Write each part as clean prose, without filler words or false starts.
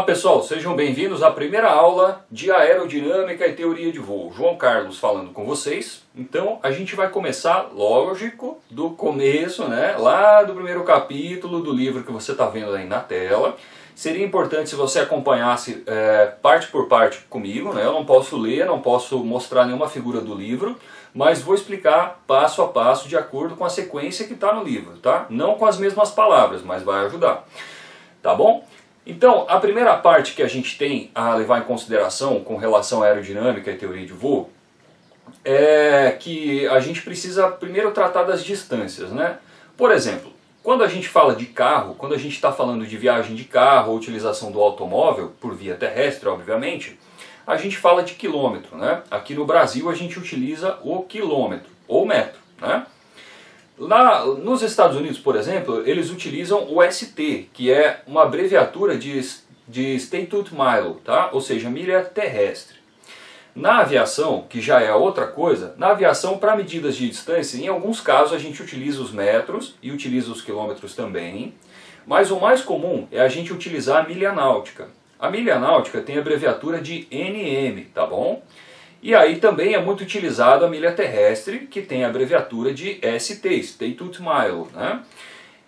Olá pessoal, sejam bem-vindos à primeira aula de aerodinâmica e teoria de voo. João Carlos falando com vocês. Então a gente vai começar, lógico, do começo, né? Lá do primeiro capítulo do livro que você está vendo aí na tela. Seria importante se você acompanhasse parte por parte comigo, né? Eu não posso ler, não posso mostrar nenhuma figura do livro, mas vou explicar passo a passo de acordo com a sequência que está no livro, tá? Não com as mesmas palavras, mas vai ajudar, tá bom? Então, a primeira parte que a gente tem a levar em consideração com relação à aerodinâmica e teoria de voo é que a gente precisa primeiro tratar das distâncias, né? Por exemplo, quando a gente fala de carro, quando a gente está falando de viagem de carro ou utilização do automóvel, por via terrestre, obviamente, a gente fala de quilômetro, né? Aqui no Brasil a gente utiliza o quilômetro, ou metro, né? Lá nos Estados Unidos, por exemplo, eles utilizam o ST, que é uma abreviatura de Statute Mile, tá? Ou seja, milha terrestre. Na aviação, que já é outra coisa, na aviação para medidas de distância, em alguns casos a gente utiliza os metros e utiliza os quilômetros também, mas o mais comum é a gente utilizar a milha náutica. A milha náutica tem a abreviatura de NM, tá bom? E aí também é muito utilizado a milha terrestre, que tem a abreviatura de ST, Statute Mile, né?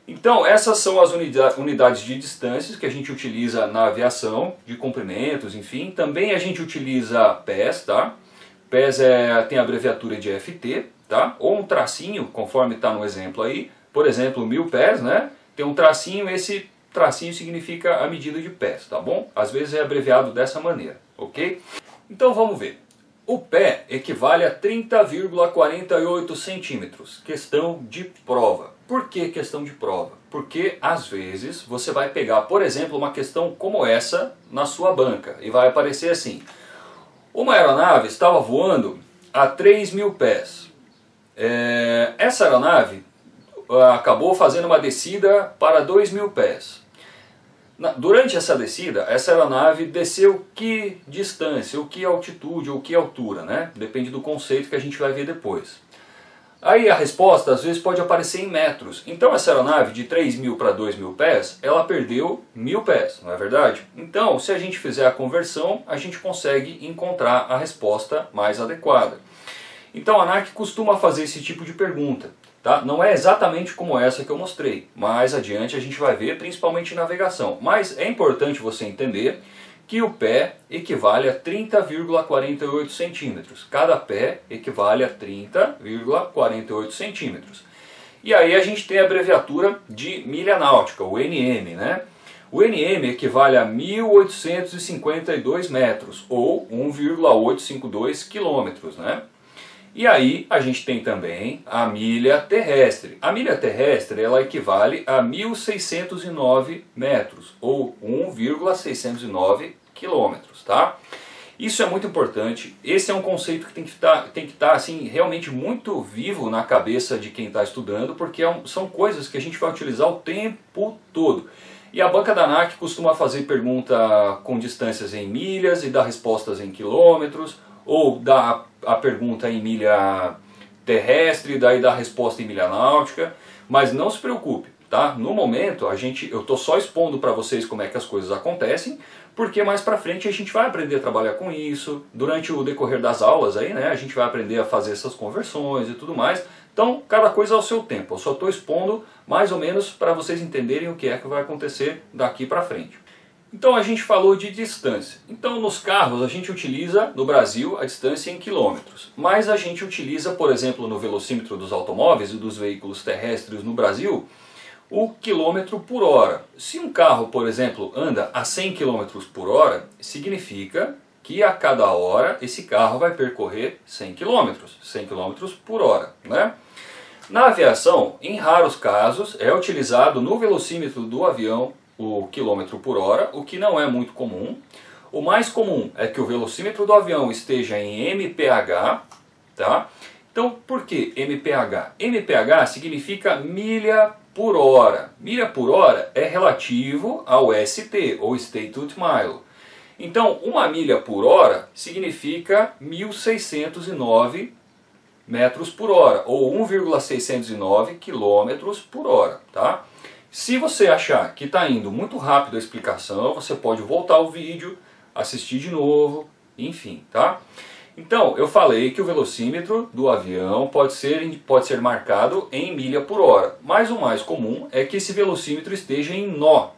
Então essas são as unidades de distâncias que a gente utiliza na aviação, de comprimentos, enfim. Também a gente utiliza pés, tá? Pés tem a abreviatura de FT, tá? Ou um tracinho, conforme está no exemplo aí. Por exemplo, 1000 pés, né? Tem um tracinho, esse tracinho significa a medida de pés, tá bom? Às vezes é abreviado dessa maneira, ok? Então vamos ver. O pé equivale a 30,48 centímetros. Questão de prova. Por que questão de prova? Porque às vezes você vai pegar, por exemplo, uma questão como essa na sua banca e vai aparecer assim: uma aeronave estava voando a 3.000 pés. Essa aeronave acabou fazendo uma descida para 2.000 pés. Durante essa descida, essa aeronave desceu que distância, ou que altitude, ou que altura, né? Depende do conceito que a gente vai ver depois. Aí a resposta às vezes pode aparecer em metros. Então essa aeronave de 3.000 para 2.000 pés, ela perdeu 1.000 pés, não é verdade? Então, se a gente fizer a conversão, a gente consegue encontrar a resposta mais adequada. Então a ANAC costuma fazer esse tipo de pergunta. Tá? Não é exatamente como essa que eu mostrei, mais adiante a gente vai ver, principalmente em navegação. Mas é importante você entender que o pé equivale a 30,48 centímetros. Cada pé equivale a 30,48 centímetros. E aí a gente tem a abreviatura de milha náutica, o NM, né? O NM equivale a 1.852 metros, ou 1,852 quilômetros, né? E aí a gente tem também a milha terrestre. A milha terrestre ela equivale a 1.609 metros, ou 1,609 quilômetros, tá? Isso é muito importante. Esse é um conceito que tem que estar assim, realmente muito vivo na cabeça de quem está estudando, porque são coisas que a gente vai utilizar o tempo todo. E a banca da ANAC costuma fazer pergunta com distâncias em milhas e dar respostas em quilômetros, ou dá a pergunta em milha terrestre, daí dá a resposta em milha náutica, mas não se preocupe, tá? No momento eu estou só expondo para vocês como é que as coisas acontecem, porque mais para frente a gente vai aprender a trabalhar com isso, durante o decorrer das aulas aí, né, a gente vai aprender a fazer essas conversões e tudo mais, então cada coisa ao seu tempo, eu só estou expondo mais ou menos para vocês entenderem o que é que vai acontecer daqui para frente. Então a gente falou de distância. Então nos carros a gente utiliza, no Brasil, a distância em quilômetros. Mas a gente utiliza, por exemplo, no velocímetro dos automóveis e dos veículos terrestres no Brasil, o quilômetro por hora. Se um carro, por exemplo, anda a 100 km por hora, significa que a cada hora esse carro vai percorrer 100 km, 100 km por hora, né? Na aviação, em raros casos, é utilizado no velocímetro do avião o quilômetro por hora, o que não é muito comum. O mais comum é que o velocímetro do avião esteja em mph, tá? Então, por que mph? mph significa milha por hora. Milha por hora é relativo ao ST, ou Statute Mile. Então, uma milha por hora significa 1.609 metros por hora, ou 1,609 quilômetros por hora, tá? Se você achar que está indo muito rápido a explicação, você pode voltar o vídeo, assistir de novo, enfim, tá? Então, eu falei que o velocímetro do avião pode ser marcado em milha por hora, mas o mais comum é que esse velocímetro esteja em nó. O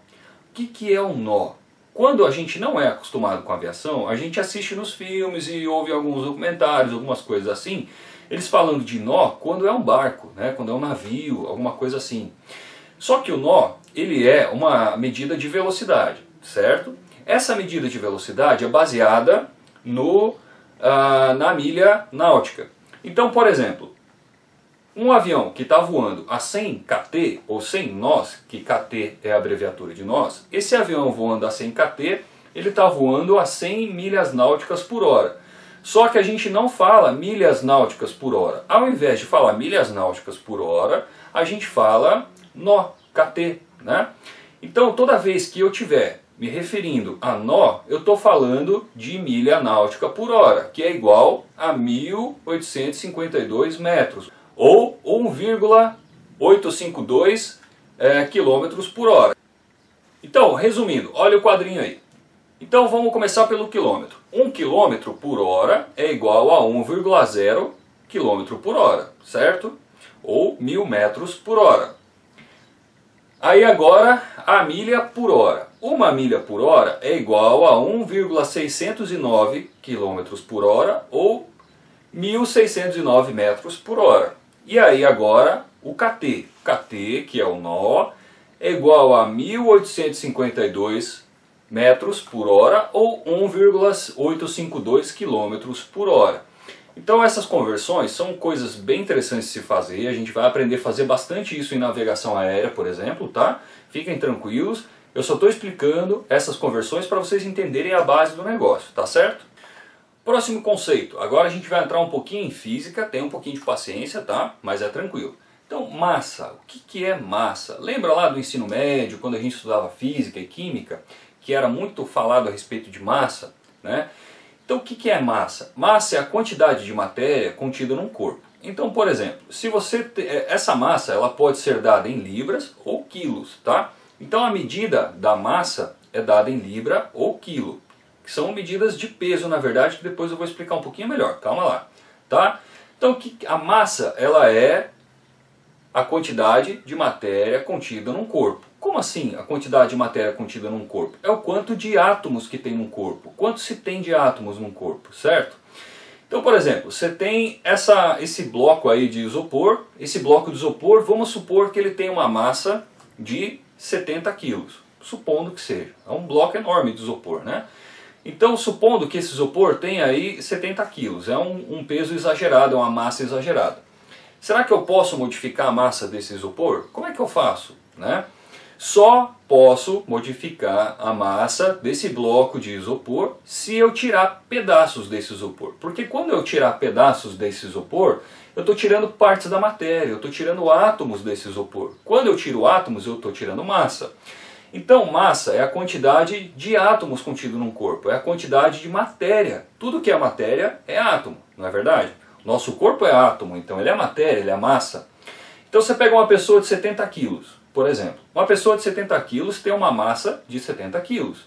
que é um nó? Quando a gente não é acostumado com aviação, a gente assiste nos filmes e ouve alguns documentários, algumas coisas assim, eles falando de nó quando é um barco, né? Quando é um navio, alguma coisa assim. Só que o nó, ele é uma medida de velocidade, certo? Essa medida de velocidade é baseada na milha náutica. Então, por exemplo, um avião que está voando a 100 kT, ou 100 nós, que kT é a abreviatura de nós, esse avião voando a 100 kT, ele está voando a 100 milhas náuticas por hora. Só que a gente não fala milhas náuticas por hora. Ao invés de falar milhas náuticas por hora, a gente fala nó, kT, né? Então, toda vez que eu estiver me referindo a nó, eu estou falando de milha náutica por hora, que é igual a 1.852 metros, ou 1,852 quilômetros por hora. Então, resumindo, olha o quadrinho aí. Então vamos começar pelo quilômetro. 1 quilômetro por hora é igual a 1,0 quilômetro por hora, certo? Ou 1.000 metros por hora. Aí agora a milha por hora. Uma milha por hora é igual a 1,609 quilômetros por hora ou 1.609 metros por hora. E aí agora o kT. kT, que é o nó, é igual a 1.852 metros por hora ou 1,852 quilômetros por hora. Então essas conversões são coisas bem interessantes de se fazer, a gente vai aprender a fazer bastante isso em navegação aérea, por exemplo, tá? Fiquem tranquilos, eu só estou explicando essas conversões para vocês entenderem a base do negócio, tá certo? Próximo conceito, agora a gente vai entrar um pouquinho em física, tem um pouquinho de paciência, tá? Mas é tranquilo. Então, massa, o que é massa? Lembra lá do ensino médio, quando a gente estudava física e química, que era muito falado a respeito de massa, né? Então o que é massa? Massa é a quantidade de matéria contida num corpo. Então, por exemplo, se você essa massa ela pode ser dada em libras ou quilos, tá? Então a medida da massa é dada em libra ou quilo, que são medidas de peso, na verdade, que depois eu vou explicar um pouquinho melhor. Calma lá, tá? Então a massa ela é a quantidade de matéria contida num corpo. Como assim a quantidade de matéria contida num corpo? É o quanto de átomos que tem num corpo. Quanto se tem de átomos num corpo, certo? Então, por exemplo, você tem esse bloco aí de isopor. Esse bloco de isopor, vamos supor que ele tem uma massa de 70 quilos. Supondo que seja. É um bloco enorme de isopor, né? Então, supondo que esse isopor tem aí 70 quilos. É um peso exagerado, é uma massa exagerada. Será que eu posso modificar a massa desse isopor? Como é que eu faço, né? Só posso modificar a massa desse bloco de isopor se eu tirar pedaços desse isopor. Porque quando eu tirar pedaços desse isopor, eu estou tirando partes da matéria, eu estou tirando átomos desse isopor. Quando eu tiro átomos, eu estou tirando massa. Então massa é a quantidade de átomos contido num corpo, é a quantidade de matéria. Tudo que é matéria é átomo, não é verdade? Nosso corpo é átomo, então ele é matéria, ele é massa. Então você pega uma pessoa de 70 quilos. Por exemplo, uma pessoa de 70 quilos tem uma massa de 70 quilos.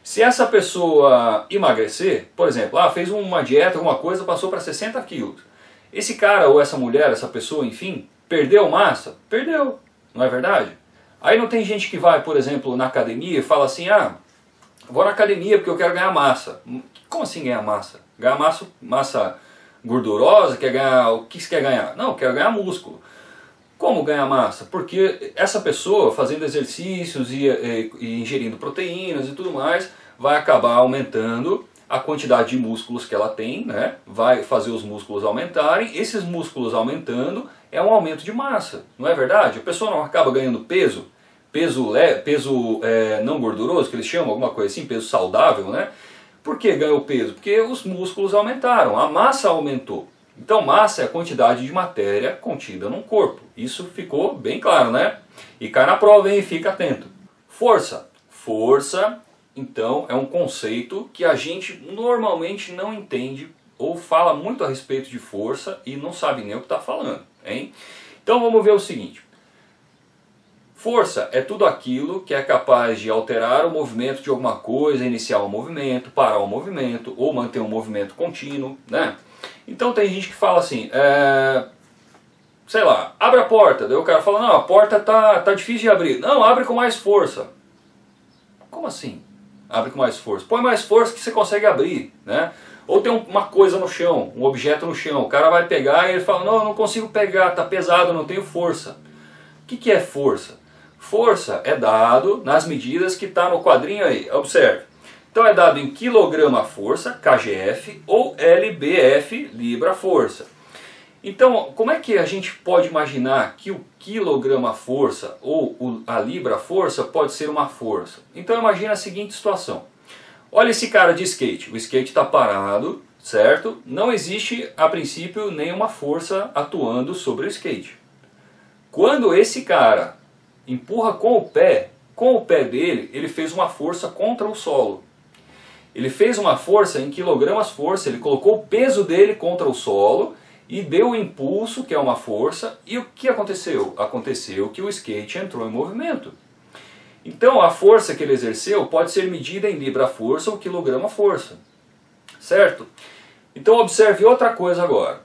Se essa pessoa emagrecer, por exemplo, fez uma dieta, alguma coisa, passou para 60 quilos. Esse cara ou essa mulher, essa pessoa, enfim, perdeu massa? Perdeu, não é verdade? Aí não tem gente que vai, por exemplo, na academia e fala assim, vou na academia porque eu quero ganhar massa. Como assim ganhar massa? Ganhar massa gordurosa? O que você quer ganhar? Não, eu quero ganhar músculo. Como ganhar massa? Porque essa pessoa fazendo exercícios e ingerindo proteínas e tudo mais, vai acabar aumentando a quantidade de músculos que ela tem, né? Vai fazer os músculos aumentarem, esses músculos aumentando é um aumento de massa, não é verdade? A pessoa não acaba ganhando peso não gorduroso, que eles chamam, alguma coisa assim, peso saudável, né? Por que ganhou peso? Porque os músculos aumentaram, a massa aumentou. Então massa é a quantidade de matéria contida num corpo. Isso ficou bem claro, né? E cai na prova, hein? Fica atento. Força. Força, então, é um conceito que a gente normalmente não entende ou fala muito a respeito de força e não sabe nem o que está falando, hein? Então vamos ver o seguinte. Força é tudo aquilo que é capaz de alterar o movimento de alguma coisa, iniciar um movimento, parar um movimento ou manter um movimento contínuo, né? Então tem gente que fala assim, sei lá, abre a porta, daí o cara fala, não, a porta tá difícil de abrir. Não, abre com mais força. Como assim? Abre com mais força. Põe mais força que você consegue abrir, né? Ou tem uma coisa no chão, um objeto no chão, o cara vai pegar e ele fala, não, eu não consigo pegar, tá pesado, eu não tenho força. O que é força? Força é dado nas medidas que está no quadrinho aí, observe. Então é dado em quilograma-força, kgf, ou lbf, libra-força. Então, como é que a gente pode imaginar que o quilograma-força ou a libra-força pode ser uma força? Então imagina a seguinte situação. Olha esse cara de skate, o skate está parado, certo? Não existe, a princípio, nenhuma força atuando sobre o skate. Quando esse cara empurra com o pé dele, ele fez uma força contra o solo. Ele fez uma força em quilogramas-força, ele colocou o peso dele contra o solo e deu o impulso, que é uma força, e o que aconteceu? Aconteceu que o skate entrou em movimento. Então a força que ele exerceu pode ser medida em libra-força ou quilograma-força, certo? Então observe outra coisa agora.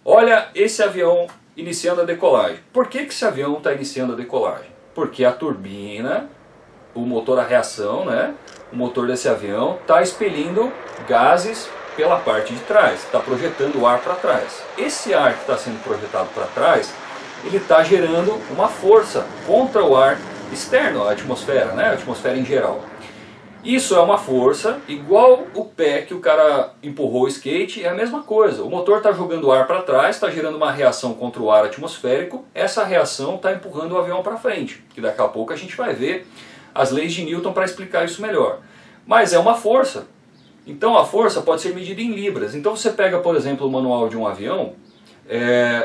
Olha esse avião iniciando a decolagem. Por que esse avião está iniciando a decolagem? Porque a turbina, o motor a reação, né? O motor desse avião está expelindo gases pela parte de trás, está projetando o ar para trás. Esse ar que está sendo projetado para trás, ele está gerando uma força contra o ar externo, a atmosfera, né? A atmosfera em geral. Isso é uma força igual o pé que o cara empurrou o skate, é a mesma coisa. O motor está jogando o ar para trás, está gerando uma reação contra o ar atmosférico, essa reação está empurrando o avião para frente, que daqui a pouco a gente vai ver as leis de Newton para explicar isso melhor. Mas é uma força. Então a força pode ser medida em libras. Então você pega, por exemplo, o manual de um avião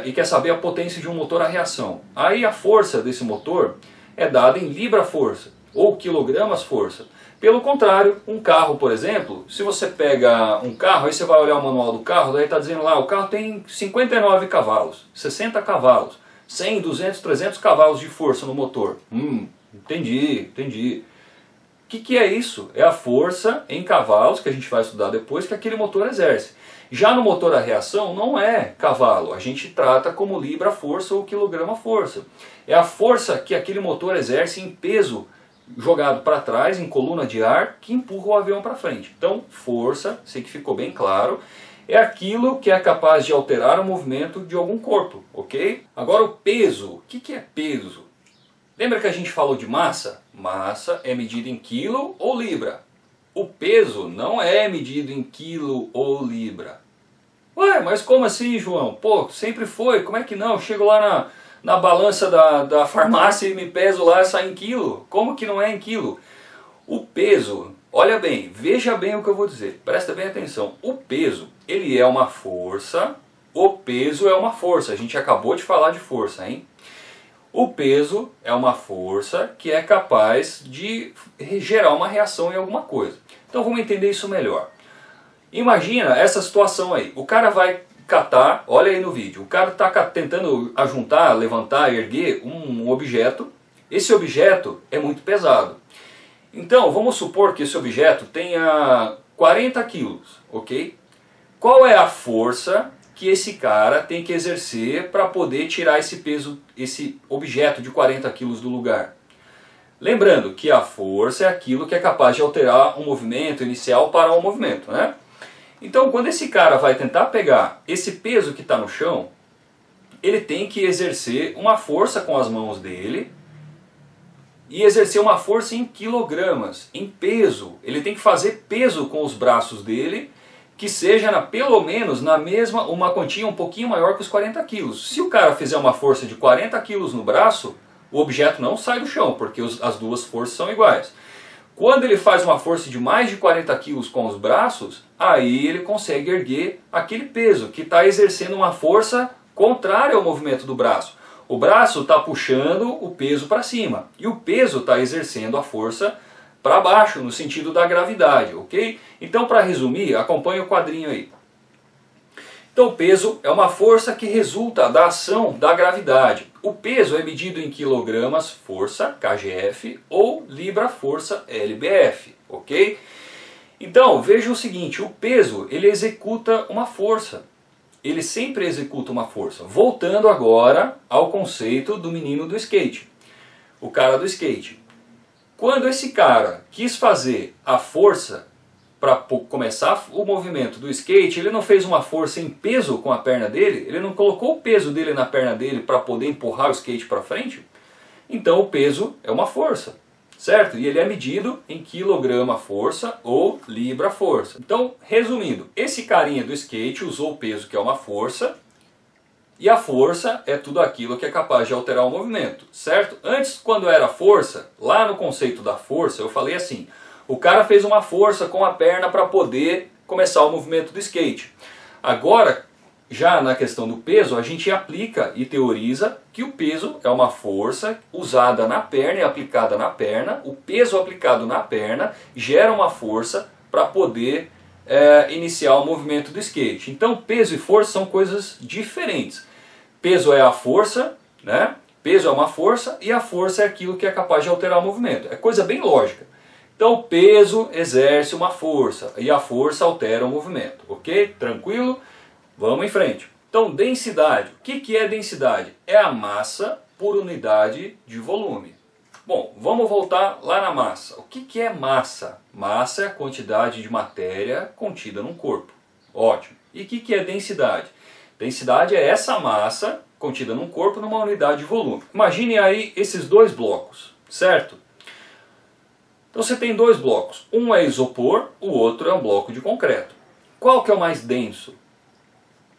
e quer saber a potência de um motor a reação. Aí a força desse motor é dada em libra-força ou quilogramas-força. Pelo contrário, um carro, por exemplo, se você pega um carro, aí você vai olhar o manual do carro, daí está dizendo lá, o carro tem 59 cavalos, 60 cavalos, 100, 200, 300 cavalos de força no motor. Entendi. O que é isso? É a força em cavalos, que a gente vai estudar depois, que aquele motor exerce. Já no motor a reação não é cavalo, a gente trata como libra-força ou quilograma-força. É a força que aquele motor exerce em peso jogado para trás, em coluna de ar, que empurra o avião para frente. Então, força, sei que ficou bem claro, é aquilo que é capaz de alterar o movimento de algum corpo, ok? Agora o peso, o que é peso? Lembra que a gente falou de massa? Massa é medida em quilo ou libra. O peso não é medido em quilo ou libra. Ué, mas como assim, João? Pô, sempre foi, como é que não? Eu chego lá na balança da farmácia e me peso lá e sai em quilo. Como que não é em quilo? O peso, olha bem, veja bem o que eu vou dizer, presta bem atenção. O peso, ele é uma força, o peso é uma força, a gente acabou de falar de força, hein? O peso é uma força que é capaz de gerar uma reação em alguma coisa. Então vamos entender isso melhor. Imagina essa situação aí, o cara vai catar, olha aí no vídeo, o cara está tentando ajuntar, levantar, erguer um objeto. Esse objeto é muito pesado. Então vamos supor que esse objeto tenha 40 quilos, ok? Qual é a força que esse cara tem que exercer para poder tirar esse peso, esse objeto de 40 quilos do lugar? Lembrando que a força é aquilo que é capaz de alterar um movimento inicial para um movimento, né? Então, quando esse cara vai tentar pegar esse peso que está no chão, ele tem que exercer uma força com as mãos dele e exercer uma força em quilogramas, em peso. Ele tem que fazer peso com os braços dele, que seja pelo menos na mesma, uma quantia um pouquinho maior que os 40 quilos. Se o cara fizer uma força de 40 quilos no braço, o objeto não sai do chão, porque as duas forças são iguais. Quando ele faz uma força de mais de 40 quilos com os braços, aí ele consegue erguer aquele peso, que está exercendo uma força contrária ao movimento do braço. O braço está puxando o peso para cima, e o peso está exercendo a força para baixo, no sentido da gravidade, ok? Então, para resumir, acompanhe o quadrinho aí. Então o peso é uma força que resulta da ação da gravidade. O peso é medido em quilogramas força, kgf, ou libra força, lbf, ok? Então veja o seguinte, o peso ele executa uma força. Ele sempre executa uma força. Voltando agora ao conceito do menino do skate. O cara do skate. Quando esse cara quis fazer a força para começar o movimento do skate, ele não fez uma força em peso com a perna dele? Ele não colocou o peso dele na perna dele para poder empurrar o skate para frente? Então o peso é uma força, certo? E ele é medido em quilograma força ou libra força. Então, resumindo, esse carinha do skate usou o peso, que é uma força, e a força é tudo aquilo que é capaz de alterar o movimento, certo? Antes, quando era força, lá no conceito da força, eu falei assim, o cara fez uma força com a perna para poder começar o movimento do skate. Agora, já na questão do peso, a gente aplica e teoriza que o peso é uma força usada na perna e aplicada na perna. O peso aplicado na perna gera uma força para poder iniciar o movimento do skate. Então peso e força são coisas diferentes. Peso é a força, né? Peso é uma força e a força é aquilo que é capaz de alterar o movimento. É coisa bem lógica. Então o peso exerce uma força e a força altera o movimento, ok? Tranquilo? Vamos em frente. Então densidade. O que é densidade? É a massa por unidade de volume. Bom, vamos voltar lá na massa. O que é massa? Massa é a quantidade de matéria contida num corpo. Ótimo. E o que é densidade? Densidade é essa massa contida num corpo numa unidade de volume. Imagine aí esses dois blocos, certo? Então você tem dois blocos. Um é isopor, o outro é um bloco de concreto. Qual que é o mais denso?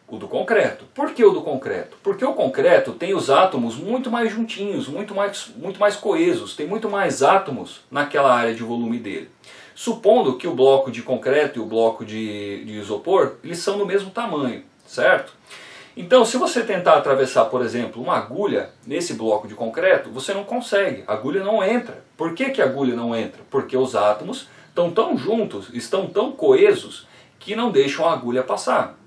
O do concreto. Por que o do concreto? Porque o concreto tem os átomos muito mais juntinhos, muito mais coesos, tem muito mais átomos naquela área de volume dele. Supondo que o bloco de concreto e o bloco de isopor, eles são do mesmo tamanho, certo? Então se você tentar atravessar, por exemplo, uma agulha nesse bloco de concreto, você não consegue, a agulha não entra. Por que a agulha não entra? Porque os átomos estão tão juntos, estão tão coesos, que não deixam a agulha passar.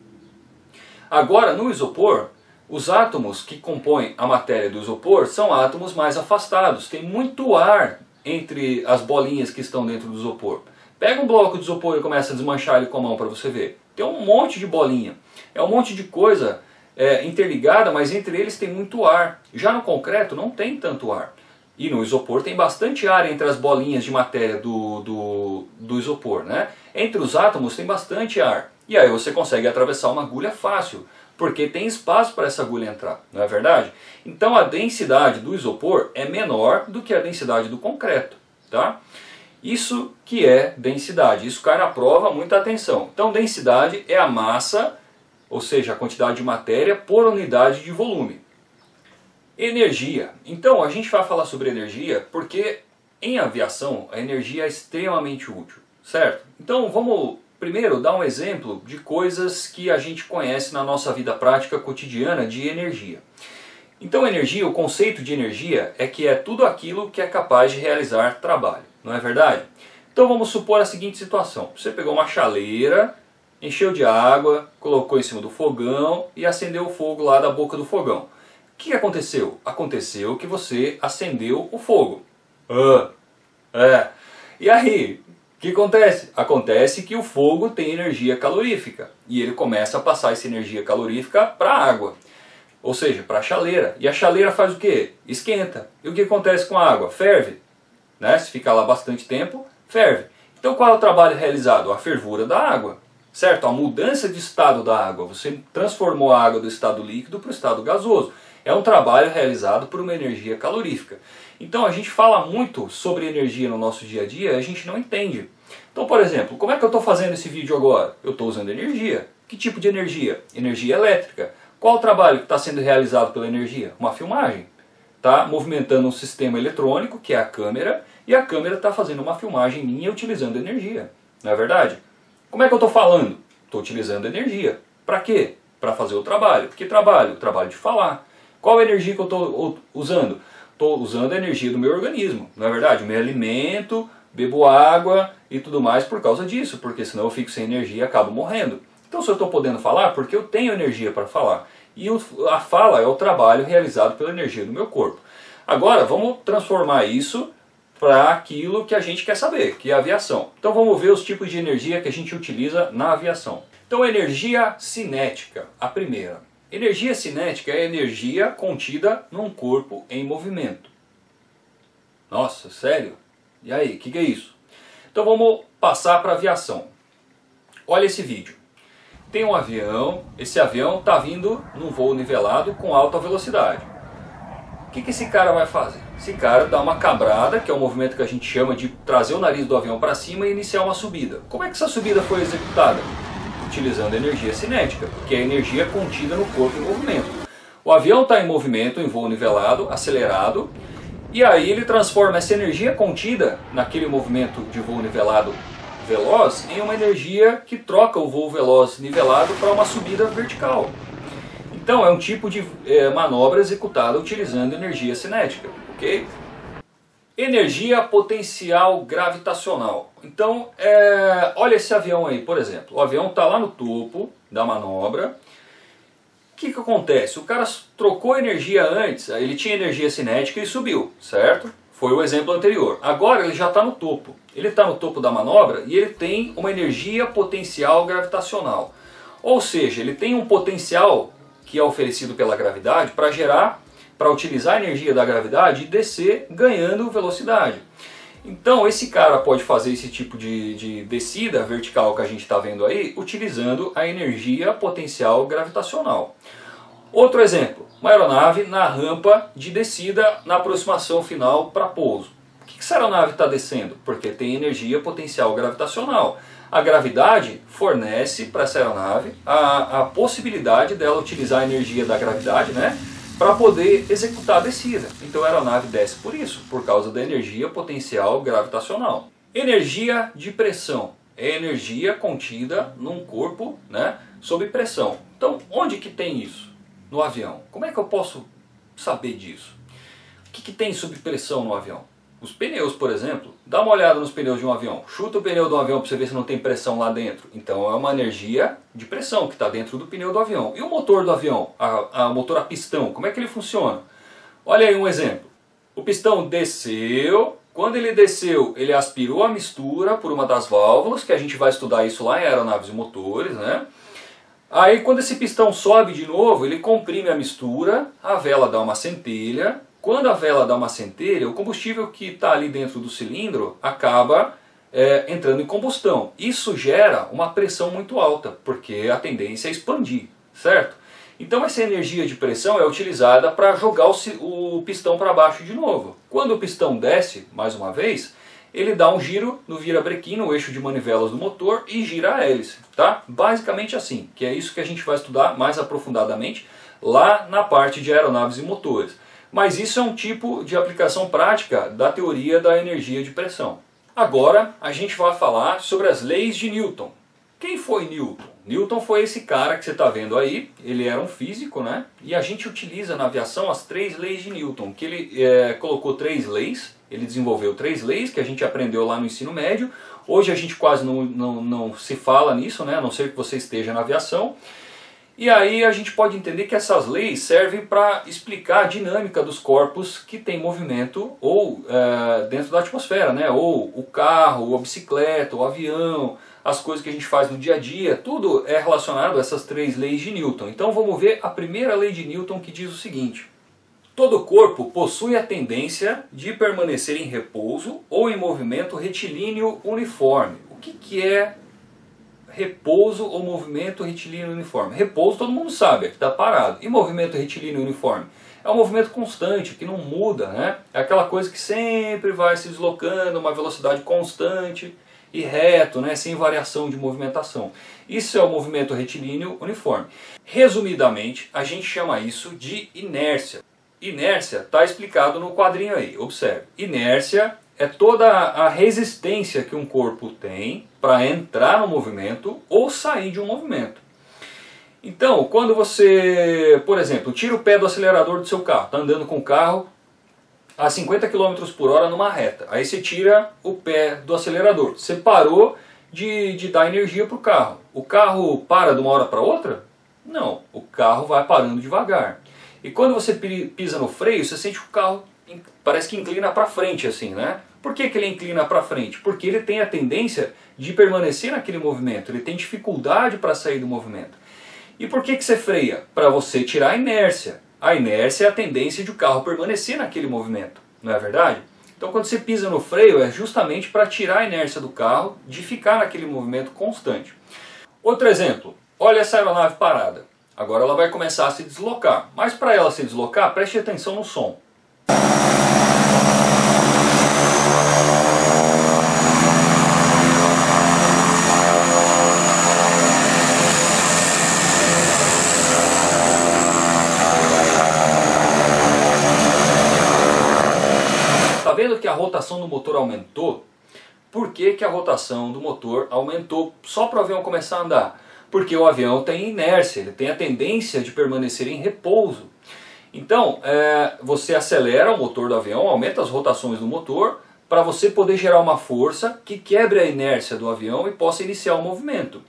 Agora, no isopor, os átomos que compõem a matéria do isopor são átomos mais afastados. Tem muito ar entre as bolinhas que estão dentro do isopor. Pega um bloco de isopor e começa a desmanchar ele com a mão para você ver. Tem um monte de bolinha. É um monte de coisa interligada, mas entre eles tem muito ar. Já no concreto não tem tanto ar. E no isopor tem bastante ar entre as bolinhas de matéria do isopor, né? Entre os átomos tem bastante ar. E aí você consegue atravessar uma agulha fácil, porque tem espaço para essa agulha entrar, não é verdade? Então a densidade do isopor é menor do que a densidade do concreto, tá? Isso que é densidade, isso cai na prova, muita atenção. Então densidade é a massa, ou seja, a quantidade de matéria por unidade de volume. Energia. Então a gente vai falar sobre energia porque em aviação a energia é extremamente útil, certo? Então vamos primeiro dar um exemplo de coisas que a gente conhece na nossa vida prática cotidiana de energia. Então energia, o conceito de energia é que é tudo aquilo que é capaz de realizar trabalho, não é verdade? Então vamos supor a seguinte situação, você pegou uma chaleira, encheu de água, colocou em cima do fogão e acendeu o fogo lá da boca do fogão. O que aconteceu? Aconteceu que você acendeu o fogo. E aí, o que acontece? Acontece que o fogo tem energia calorífica e ele começa a passar essa energia calorífica para a água, ou seja, para a chaleira. E a chaleira faz o quê? Esquenta. E o que acontece com a água? Ferve. Né? Se ficar lá bastante tempo, ferve. Então qual é o trabalho realizado? A fervura da água, certo? A mudança de estado da água. Você transformou a água do estado líquido para o estado gasoso. É um trabalho realizado por uma energia calorífica. Então a gente fala muito sobre energia no nosso dia a dia e a gente não entende. Então, por exemplo, como é que eu estou fazendo esse vídeo agora? Eu estou usando energia. Que tipo de energia? Energia elétrica. Qual o trabalho que está sendo realizado pela energia? Uma filmagem. Está movimentando um sistema eletrônico, que é a câmera, e a câmera está fazendo uma filmagem minha utilizando energia. Não é verdade? Como é que eu estou falando? Estou utilizando energia. Para quê? Para fazer o trabalho. Que trabalho? O trabalho de falar. Qual a energia que eu estou usando? Estou usando a energia do meu organismo, não é verdade? Me alimento, bebo água e tudo mais por causa disso, porque senão eu fico sem energia e acabo morrendo. Então se eu estou podendo falar, porque eu tenho energia para falar. E a fala é o trabalho realizado pela energia do meu corpo. Agora vamos transformar isso para aquilo que a gente quer saber, que é a aviação. Então vamos ver os tipos de energia que a gente utiliza na aviação. Então energia cinética, a primeira. Energia cinética é energia contida num corpo em movimento. Nossa, sério? E aí, o que é isso? Então vamos passar para a aviação. Olha esse vídeo. Tem um avião, esse avião está vindo num voo nivelado com alta velocidade. O que esse cara vai fazer? Esse cara dá uma cabrada, que é um movimento que a gente chama de trazer o nariz do avião para cima e iniciar uma subida. Como é que essa subida foi executada? Utilizando energia cinética, que é a energia contida no corpo em movimento. O avião está em movimento, em voo nivelado, acelerado, e aí ele transforma essa energia contida naquele movimento de voo nivelado veloz em uma energia que troca o voo veloz nivelado para uma subida vertical. Então é um tipo de manobra executada utilizando energia cinética, ok? Energia potencial gravitacional. Então, olha esse avião aí, por exemplo. O avião está lá no topo da manobra. O que acontece? O cara trocou energia antes, ele tinha energia cinética e subiu, certo? Foi o exemplo anterior. Agora ele já está no topo. Ele está no topo da manobra e ele tem uma energia potencial gravitacional. Ou seja, ele tem um potencial que é oferecido pela gravidade para utilizar a energia da gravidade e descer ganhando velocidade. Então esse cara pode fazer esse tipo de descida vertical que a gente está vendo aí, utilizando a energia potencial gravitacional. Outro exemplo, uma aeronave na rampa de descida na aproximação final para pouso. Por que essa aeronave está descendo? Porque tem energia potencial gravitacional. A gravidade fornece para essa aeronave a possibilidade dela utilizar a energia da gravidade, né, para poder executar a descida. Então a aeronave desce por isso, por causa da energia potencial gravitacional. Energia de pressão é energia contida num corpo, né, sob pressão. Então onde que tem isso? No avião. Como é que eu posso saber disso? O que tem sob pressão no avião? Os pneus, por exemplo. Dá uma olhada nos pneus de um avião. Chuta o pneu do avião para você ver se não tem pressão lá dentro. Então é uma energia de pressão que está dentro do pneu do avião. E o motor do avião? O motor a pistão, como é que ele funciona? Olha aí um exemplo. O pistão desceu. Quando ele desceu, ele aspirou a mistura por uma das válvulas, que a gente vai estudar isso lá em aeronaves e motores, né? Aí quando esse pistão sobe de novo, ele comprime a mistura, a vela dá uma centelha. Quando a vela dá uma centelha, o combustível que está ali dentro do cilindro acaba entrando em combustão. Isso gera uma pressão muito alta, porque a tendência é expandir, certo? Então essa energia de pressão é utilizada para jogar o pistão para baixo de novo. Quando o pistão desce, mais uma vez, ele dá um giro no virabrequim, no eixo de manivelas do motor e gira a hélice, tá? Basicamente assim, que é isso que a gente vai estudar mais aprofundadamente lá na parte de aeronaves e motores. Mas isso é um tipo de aplicação prática da teoria da energia de pressão. Agora a gente vai falar sobre as leis de Newton. Quem foi Newton? Newton foi esse cara que você está vendo aí, ele era um físico, né? E a gente utiliza na aviação as 3 leis de Newton, que ele colocou 3 leis, ele desenvolveu 3 leis que a gente aprendeu lá no ensino médio. Hoje a gente quase não se fala nisso, né? A não ser que você esteja na aviação. E aí a gente pode entender que essas leis servem para explicar a dinâmica dos corpos que têm movimento ou dentro da atmosfera, né? Ou o carro, ou a bicicleta, o avião, as coisas que a gente faz no dia a dia, tudo é relacionado a essas 3 leis de Newton. Então vamos ver a primeira lei de Newton, que diz o seguinte: todo corpo possui a tendência de permanecer em repouso ou em movimento retilíneo uniforme. O que é repouso ou movimento retilíneo uniforme? Repouso todo mundo sabe, é que está parado. E movimento retilíneo uniforme? É um movimento constante, que não muda, né? É aquela coisa que sempre vai se deslocando, uma velocidade constante e reto, né? Sem variação de movimentação. Isso é o movimento retilíneo uniforme. Resumidamente, a gente chama isso de inércia. Inércia está explicado no quadrinho aí, observe. Inércia é toda a resistência que um corpo tem para entrar no movimento ou sair de um movimento. Então, quando você, por exemplo, tira o pé do acelerador do seu carro, está andando com o carro a 50 km por hora numa reta, aí você tira o pé do acelerador, você parou de dar energia para o carro. O carro para de uma hora para outra? Não, o carro vai parando devagar. E quando você pisa no freio, você sente que o carro parece que inclina para frente assim, né? Por que ele inclina para frente? Porque ele tem a tendência de permanecer naquele movimento, ele tem dificuldade para sair do movimento. E por que você freia? Para você tirar a inércia. A inércia é a tendência de o carro permanecer naquele movimento, não é verdade? Então quando você pisa no freio é justamente para tirar a inércia do carro de ficar naquele movimento constante. Outro exemplo, olha essa aeronave parada. Agora ela vai começar a se deslocar, mas para ela se deslocar, preste atenção no som. Está vendo que a rotação do motor aumentou? Por que a rotação do motor aumentou só para o avião começar a andar? Porque o avião tem inércia, ele tem a tendência de permanecer em repouso. Então, você acelera o motor do avião, aumenta as rotações do motor, para você poder gerar uma força que quebre a inércia do avião e possa iniciar o movimento.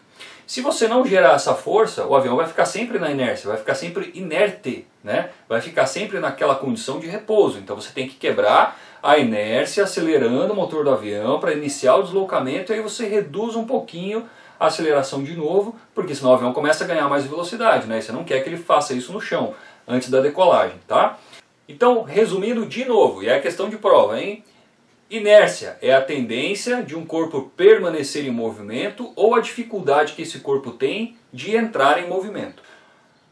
Se você não gerar essa força, o avião vai ficar sempre na inércia, vai ficar sempre inerte, né? Vai ficar sempre naquela condição de repouso. Então você tem que quebrar a inércia acelerando o motor do avião para iniciar o deslocamento, e aí você reduz um pouquinho a aceleração de novo, porque senão o avião começa a ganhar mais velocidade, né? E você não quer que ele faça isso no chão antes da decolagem, tá? Então, resumindo de novo, e é a questão de prova, hein? Inércia é a tendência de um corpo permanecer em movimento ou a dificuldade que esse corpo tem de entrar em movimento.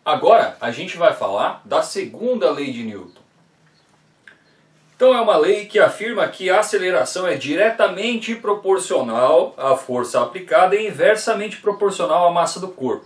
Agora, a gente vai falar da segunda lei de Newton. Então é uma lei que afirma que a aceleração é diretamente proporcional à força aplicada e inversamente proporcional à massa do corpo.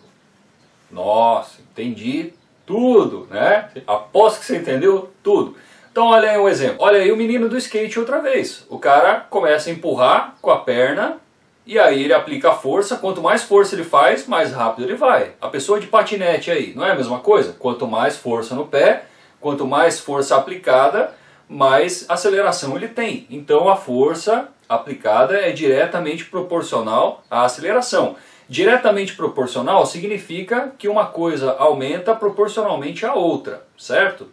Nossa, entendi tudo, né? Aposto que você entendeu tudo. Então olha aí um exemplo. Olha aí o menino do skate outra vez. O cara começa a empurrar com a perna e aí ele aplica a força. Quanto mais força ele faz, mais rápido ele vai. A pessoa de patinete aí, não é a mesma coisa? Quanto mais força no pé, quanto mais força aplicada, mais aceleração ele tem. Então a força aplicada é diretamente proporcional à aceleração. Diretamente proporcional significa que uma coisa aumenta proporcionalmente à outra, certo?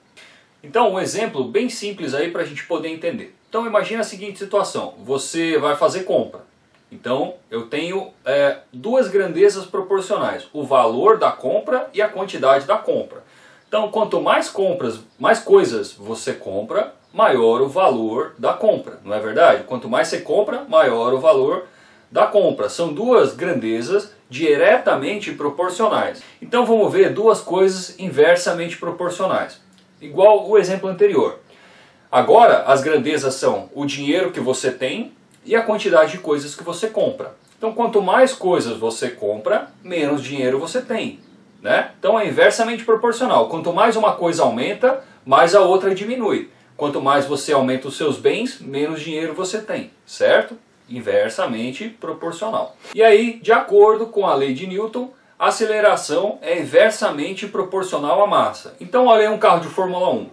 Então um exemplo bem simples aí para a gente poder entender. Então imagina a seguinte situação, você vai fazer compra. Então eu tenho duas grandezas proporcionais, o valor da compra e a quantidade da compra. Então quanto mais coisas você compra, maior o valor da compra, não é verdade? Quanto mais você compra, maior o valor da compra. São duas grandezas diretamente proporcionais. Então vamos ver duas coisas inversamente proporcionais. Igual o exemplo anterior. Agora as grandezas são o dinheiro que você tem e a quantidade de coisas que você compra. Então quanto mais coisas você compra, menos dinheiro você tem, né? Então é inversamente proporcional. Quanto mais uma coisa aumenta, mais a outra diminui. Quanto mais você aumenta os seus bens, menos dinheiro você tem, certo? Inversamente proporcional. E aí, de acordo com a lei de Newton, a aceleração é inversamente proporcional à massa. Então olha aí um carro de Fórmula 1.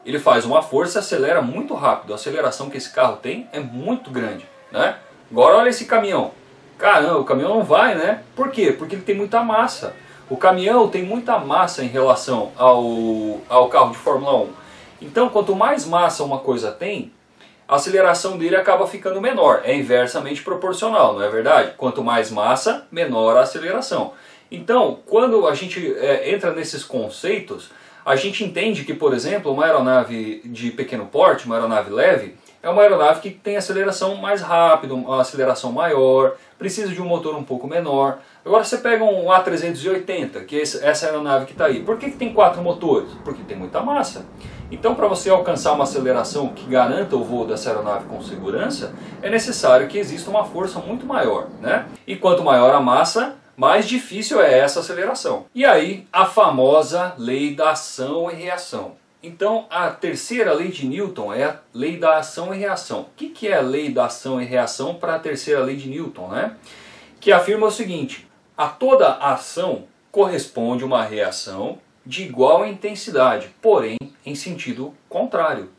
Ele faz uma força e acelera muito rápido. A aceleração que esse carro tem é muito grande, né? Agora olha esse caminhão. Caramba, o caminhão não vai, né? Por quê? Porque ele tem muita massa. O caminhão tem muita massa em relação ao carro de Fórmula 1. Então, quanto mais massa uma coisa tem, a aceleração dele acaba ficando menor. É inversamente proporcional, não é verdade? Quanto mais massa, menor a aceleração. Então, quando a gente entra nesses conceitos, a gente entende que, por exemplo, uma aeronave de pequeno porte, uma aeronave leve, é uma aeronave que tem aceleração mais rápida, uma aceleração maior, precisa de um motor um pouco menor. Agora você pega um A380, que é essa aeronave que está aí. Por que tem 4 motores? Porque tem muita massa. Então, para você alcançar uma aceleração que garanta o voo dessa aeronave com segurança, é necessário que exista uma força muito maior, né? E quanto maior a massa, mais difícil é essa aceleração. E aí, a famosa lei da ação e reação. Então, a terceira lei de Newton é a lei da ação e reação. O que é a lei da ação e reação para a terceira lei de Newton, né? Que afirma o seguinte: a toda ação corresponde uma reação de igual intensidade, porém em sentido contrário.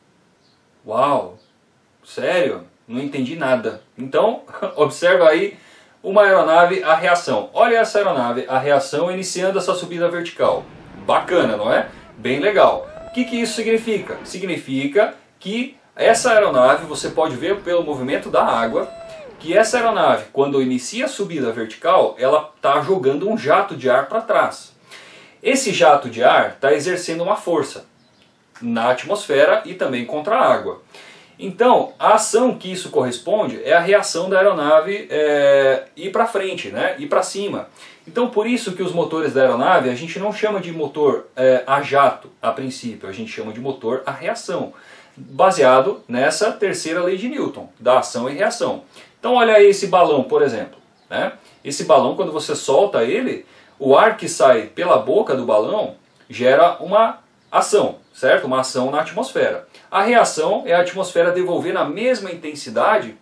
Uau! Sério? Não entendi nada. Então, observa aí uma aeronave a reação. Olha essa aeronave a reação iniciando essa subida vertical. Bacana, não é? Bem legal. O que isso significa? Significa que essa aeronave, você pode ver pelo movimento da água, que essa aeronave, quando inicia a subida vertical, ela está jogando um jato de ar para trás. Esse jato de ar está exercendo uma força na atmosfera e também contra a água. Então, a ação que isso corresponde é a reação da aeronave ir para frente, né? Ir para cima. Então, por isso que os motores da aeronave a gente não chama de motor a jato, a princípio, a gente chama de motor a reação, baseado nessa terceira lei de Newton, da ação e reação. Então, olha aí esse balão, por exemplo, né? Esse balão, quando você solta ele, o ar que sai pela boca do balão gera uma ação, certo? Uma ação na atmosfera. A reação é a atmosfera devolver na mesma intensidade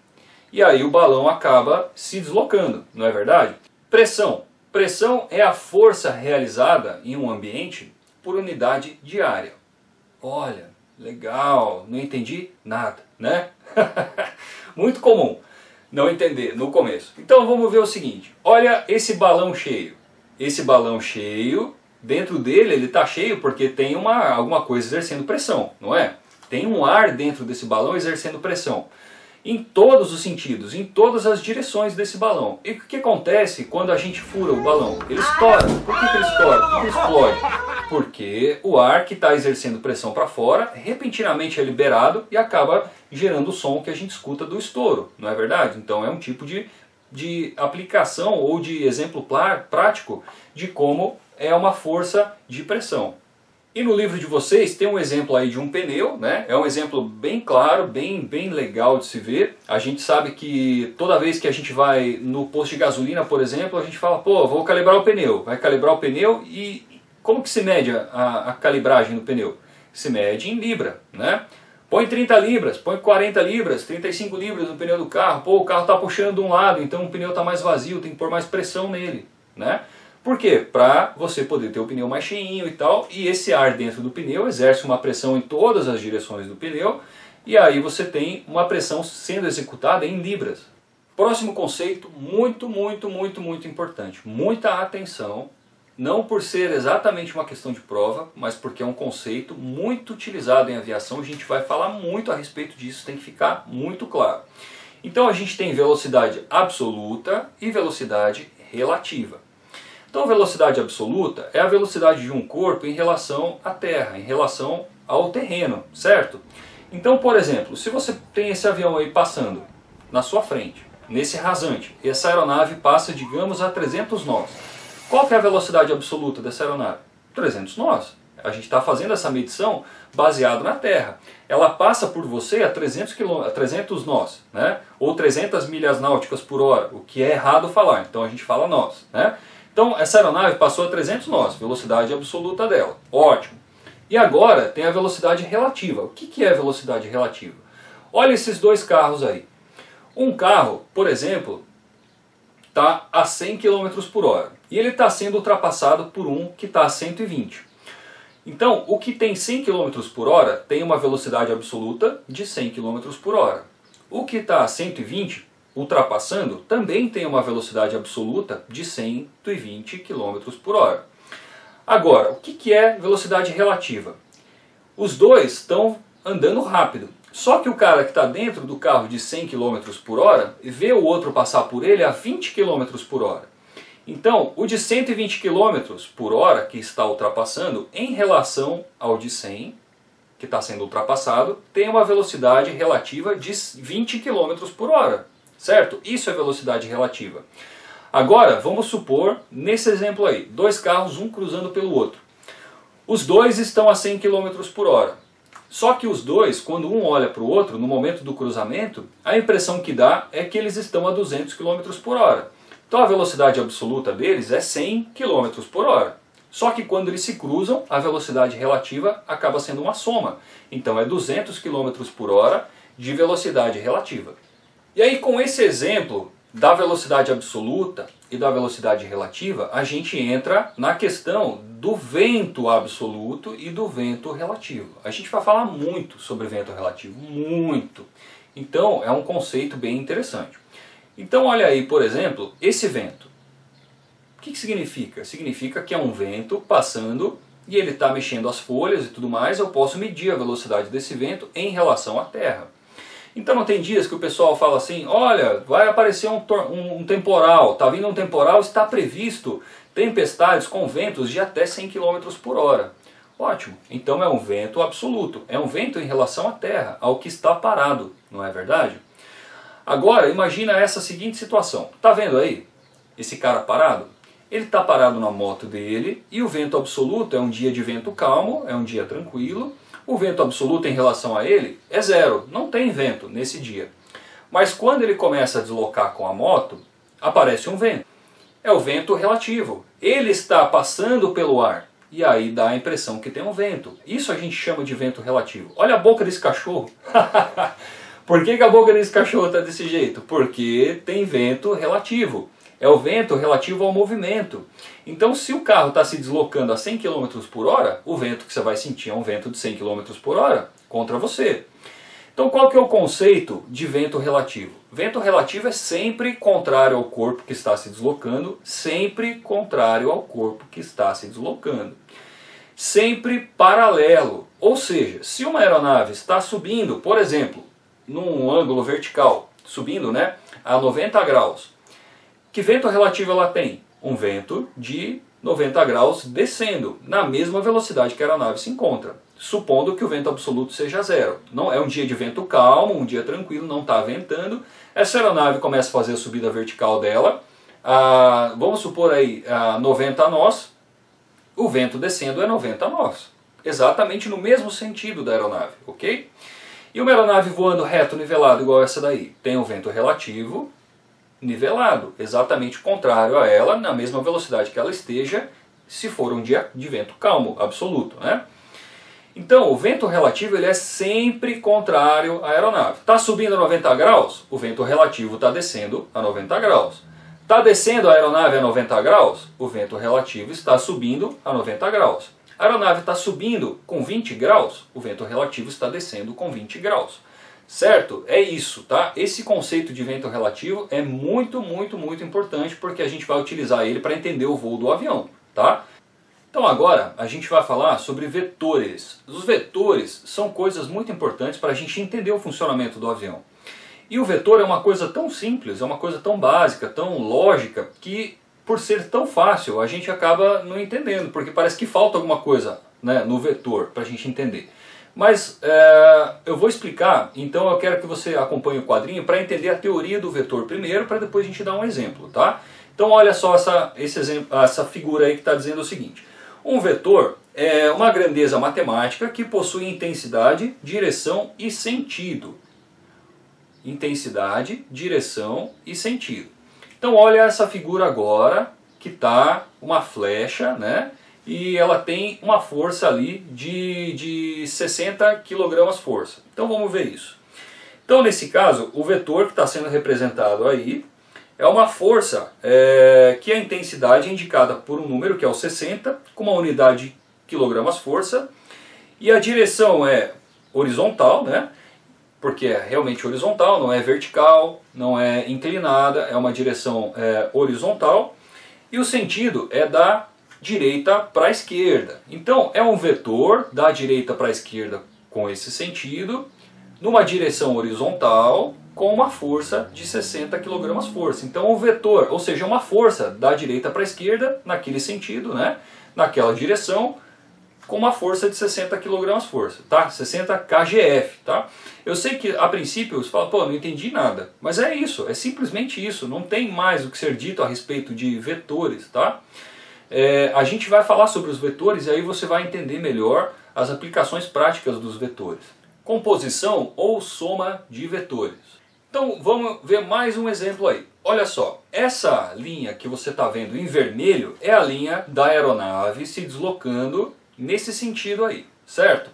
e aí o balão acaba se deslocando, não é verdade? Pressão. Pressão é a força realizada em um ambiente por unidade de área. Olha, legal, não entendi nada, né? Muito comum não entender no começo. Então vamos ver o seguinte, olha esse balão cheio. Esse balão cheio, dentro dele ele está cheio porque tem alguma coisa exercendo pressão, não é? Tem um ar dentro desse balão exercendo pressão. Em todos os sentidos, em todas as direções desse balão. E o que acontece quando a gente fura o balão? Ele estoura. Por que ele estoura? Por que ele explode? Porque o ar que está exercendo pressão para fora, repentinamente é liberado e acaba gerando o som que a gente escuta do estouro, não é verdade? Então é um tipo de aplicação ou de exemplo prático de como é uma força de pressão. E no livro de vocês tem um exemplo aí de um pneu, né? É um exemplo bem claro, bem legal de se ver. A gente sabe que toda vez que a gente vai no posto de gasolina, por exemplo, a gente fala, pô, vou calibrar o pneu. Vai calibrar o pneu e como que se mede a calibragem do pneu? Se mede em libra, né? Põe 30 libras, põe 40 libras, 35 libras no pneu do carro. Pô, o carro está puxando de um lado, então o pneu está mais vazio, tem que pôr mais pressão nele, né? Por quê? Para você poder ter o pneu mais cheinho e tal, e esse ar dentro do pneu exerce uma pressão em todas as direções do pneu, e aí você tem uma pressão sendo executada em libras. Próximo conceito, muito importante. Muita atenção, não por ser exatamente uma questão de prova, mas porque é um conceito muito utilizado em aviação, a gente vai falar muito a respeito disso, tem que ficar muito claro. Então a gente tem velocidade absoluta e velocidade relativa. Então, velocidade absoluta é a velocidade de um corpo em relação à Terra, em relação ao terreno, certo? Então, por exemplo, se você tem esse avião aí passando na sua frente, nesse rasante, e essa aeronave passa, digamos, a 300 nós. Qual que é a velocidade absoluta dessa aeronave? 300 nós. A gente está fazendo essa medição baseado na Terra. Ela passa por você a 300 nós, né? Ou 300 milhas náuticas por hora, o que é errado falar, então a gente fala nós, né? Então essa aeronave passou a 300 nós, velocidade absoluta dela. Ótimo. E agora tem a velocidade relativa. O que é a velocidade relativa? Olha esses dois carros aí. Um carro, por exemplo, está a 100 km por hora. E ele está sendo ultrapassado por um que está a 120. Então, o que tem 100 km por hora tem uma velocidade absoluta de 100 km por hora. O que está a 120 ultrapassando, também tem uma velocidade absoluta de 120 km por hora. Agora, o que é velocidade relativa? Os dois estão andando rápido, só que o cara que está dentro do carro de 100 km por hora vê o outro passar por ele a 20 km por hora. Então, o de 120 km por hora que está ultrapassando, em relação ao de 100, que está sendo ultrapassado, tem uma velocidade relativa de 20 km por hora. Certo? Isso é velocidade relativa. Agora, vamos supor, nesse exemplo aí, dois carros, um cruzando pelo outro. Os dois estão a 100 km por hora. Só que os dois, quando um olha para o outro, no momento do cruzamento, a impressão que dá é que eles estão a 200 km por hora. Então a velocidade absoluta deles é 100 km por hora. Só que quando eles se cruzam, a velocidade relativa acaba sendo uma soma. Então é 200 km por hora de velocidade relativa. E aí, com esse exemplo da velocidade absoluta e da velocidade relativa, a gente entra na questão do vento absoluto e do vento relativo. A gente vai falar muito sobre vento relativo, muito. Então, é um conceito bem interessante. Então olha aí, por exemplo, esse vento. O que significa? Significa que é um vento passando e ele está mexendo as folhas e tudo mais. Eu posso medir a velocidade desse vento em relação à Terra. Então não tem dias que o pessoal fala assim, olha, vai aparecer um temporal, está vindo um temporal, está previsto tempestades com ventos de até 100 km por hora. Ótimo, então é um vento absoluto, é um vento em relação à Terra, ao que está parado, não é verdade? Agora imagina essa seguinte situação, está vendo aí esse cara parado? Ele está parado na moto dele e o vento absoluto é um dia de vento calmo, é um dia tranquilo. O vento absoluto em relação a ele é zero, não tem vento nesse dia. Mas quando ele começa a deslocar com a moto, aparece um vento. É o vento relativo. Ele está passando pelo ar e aí dá a impressão que tem um vento. Isso a gente chama de vento relativo. Olha a boca desse cachorro. Por que a boca desse cachorro está desse jeito? Porque tem vento relativo. É o vento relativo ao movimento. Então se o carro está se deslocando a 100 km por hora, o vento que você vai sentir é um vento de 100 km por hora contra você. Então qual que é o conceito de vento relativo? Vento relativo é sempre contrário ao corpo que está se deslocando, sempre contrário ao corpo que está se deslocando. Sempre paralelo. Ou seja, se uma aeronave está subindo, por exemplo, num ângulo vertical, subindo, né, a 90 graus, que vento relativo ela tem? Um vento de 90 graus descendo, na mesma velocidade que a aeronave se encontra, supondo que o vento absoluto seja zero. Não é um dia de vento calmo, um dia tranquilo, não está ventando. Essa aeronave começa a fazer a subida vertical dela, vamos supor aí, a 90 nós, o vento descendo é 90 nós, exatamente no mesmo sentido da aeronave, ok? E uma aeronave voando reto, nivelado, igual essa daí, tem um vento relativo, nivelado, exatamente o contrário a ela, na mesma velocidade que ela esteja, se for um dia de vento calmo, absoluto, né? Então, o vento relativo ele é sempre contrário à aeronave. Está subindo a 90 graus, o vento relativo está descendo a 90 graus. Está descendo a aeronave a 90 graus, o vento relativo está subindo a 90 graus. A aeronave está subindo com 20 graus, o vento relativo está descendo com 20 graus. Certo? É isso, tá? Esse conceito de vento relativo é muito importante porque a gente vai utilizar ele para entender o voo do avião, tá? Então agora a gente vai falar sobre vetores. Os vetores são coisas muito importantes para a gente entender o funcionamento do avião. E o vetor é uma coisa tão simples, é uma coisa tão básica, tão lógica, que por ser tão fácil a gente acaba não entendendo, porque parece que falta alguma coisa, né, no vetor para a gente entender. Mas eu vou explicar, então eu quero que você acompanhe o quadrinho para entender a teoria do vetor primeiro, para depois a gente dar um exemplo, tá? Então olha só essa figura aí que está dizendo o seguinte. Um vetor é uma grandeza matemática que possui intensidade, direção e sentido. Intensidade, direção e sentido. Então olha essa figura agora, que está uma flecha, né? E ela tem uma força ali de 60 kg força. Então vamos ver isso. Então nesse caso, o vetor que está sendo representado aí é uma força que a intensidade é indicada por um número que é o 60, com uma unidade kg força. E a direção é horizontal, né? Porque é realmente horizontal, não é vertical, não é inclinada, é uma direção horizontal. E o sentido é da direita para a esquerda. Então é um vetor da direita para a esquerda com esse sentido, numa direção horizontal com uma força de 60 kg força. Então o vetor, ou seja, uma força da direita para a esquerda naquele sentido, né, naquela direção, com uma força de 60 kg força, tá? 60 kgf, tá? Eu sei que a princípio você fala, pô, não entendi nada, mas é isso, é simplesmente isso, não tem mais o que ser dito a respeito de vetores, tá? A gente vai falar sobre os vetores e aí você vai entender melhor as aplicações práticas dos vetores. Composição ou soma de vetores. Então vamos ver mais um exemplo aí. Olha só, essa linha que você está vendo em vermelho é a linha da aeronave se deslocando nesse sentido aí, certo?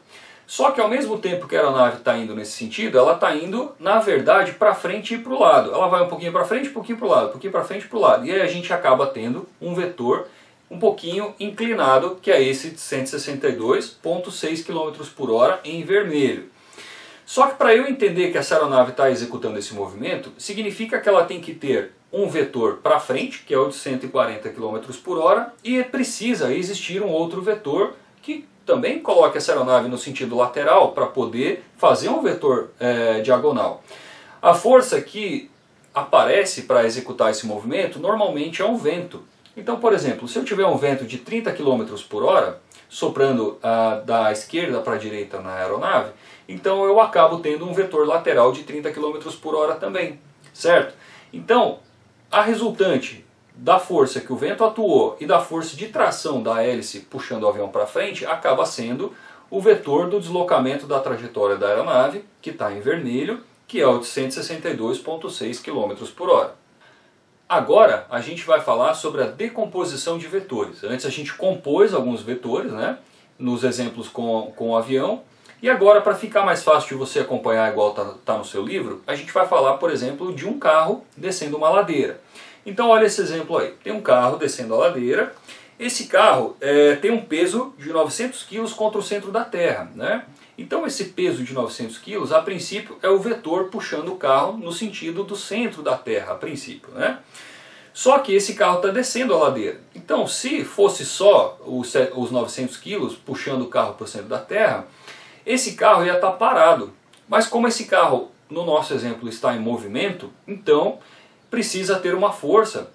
Só que ao mesmo tempo que a aeronave está indo nesse sentido, ela está indo, na verdade, para frente e para o lado. Ela vai um pouquinho para frente, um pouquinho para o lado, um pouquinho para frente e para o lado. E aí a gente acaba tendo um vetor um pouquinho inclinado, que é esse de 162,6 km por hora em vermelho. Só que para eu entender que essa aeronave está executando esse movimento, significa que ela tem que ter um vetor para frente, que é o de 140 km por hora, e precisa existir um outro vetor que também coloque essa aeronave no sentido lateral para poder fazer um vetor diagonal. A força que aparece para executar esse movimento normalmente é um vento. Então, por exemplo, se eu tiver um vento de 30 km por hora, soprando da esquerda para a direita na aeronave, então eu acabo tendo um vetor lateral de 30 km por hora também, certo? Então, a resultante da força que o vento atuou e da força de tração da hélice puxando o avião para frente acaba sendo o vetor do deslocamento da trajetória da aeronave, que está em vermelho, que é o de 162,6 km por hora. Agora a gente vai falar sobre a decomposição de vetores. Antes a gente compôs alguns vetores, né, nos exemplos com o avião. E agora, para ficar mais fácil de você acompanhar igual está no seu livro, a gente vai falar, por exemplo, de um carro descendo uma ladeira. Então olha esse exemplo aí. Tem um carro descendo a ladeira. Esse carro tem um peso de 900 kg contra o centro da Terra, né? Então esse peso de 900 kg, a princípio, é o vetor puxando o carro no sentido do centro da Terra, a princípio, né? Só que esse carro está descendo a ladeira. Então, se fosse só os 900 kg puxando o carro para o centro da Terra, esse carro ia estar parado. Mas como esse carro, no nosso exemplo, está em movimento, então precisa ter uma força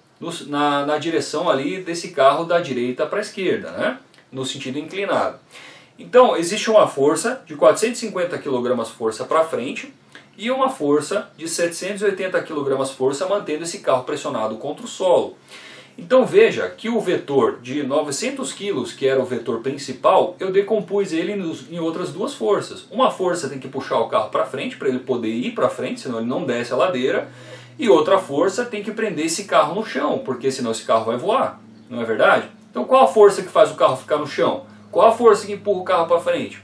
na direção ali desse carro da direita para a esquerda, né? No sentido inclinado. Então existe uma força de 450 kg força para frente e uma força de 780 kg força mantendo esse carro pressionado contra o solo. Então veja que o vetor de 900 kg, que era o vetor principal, eu decompus ele em outras duas forças. Uma força tem que puxar o carro para frente para ele poder ir para frente, senão ele não desce a ladeira. E outra força tem que prender esse carro no chão, porque senão esse carro vai voar, não é verdade? Então qual a força que faz o carro ficar no chão? Qual a força que empurra o carro para frente?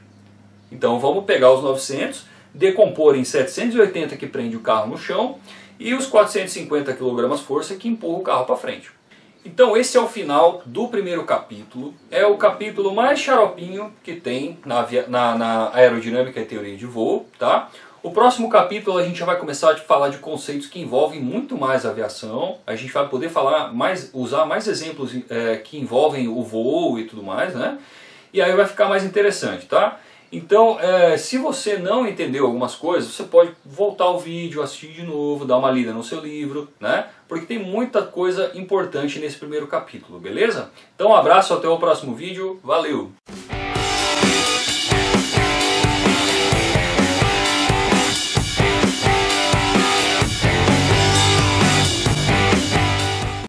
Então vamos pegar os 900, decompor em 780 que prende o carro no chão e os 450 kg força que empurra o carro para frente. Então esse é o final do primeiro capítulo. É o capítulo mais xaropinho que tem na aerodinâmica e teoria de voo, tá? O próximo capítulo a gente já vai começar a falar de conceitos que envolvem muito mais a aviação. A gente vai poder usar mais exemplos que envolvem o voo e tudo mais, né? E aí vai ficar mais interessante, tá? Então, se você não entendeu algumas coisas, você pode voltar ao vídeo, assistir de novo, dar uma lida no seu livro, né? Porque tem muita coisa importante nesse primeiro capítulo, beleza? Então um abraço, até o próximo vídeo, valeu!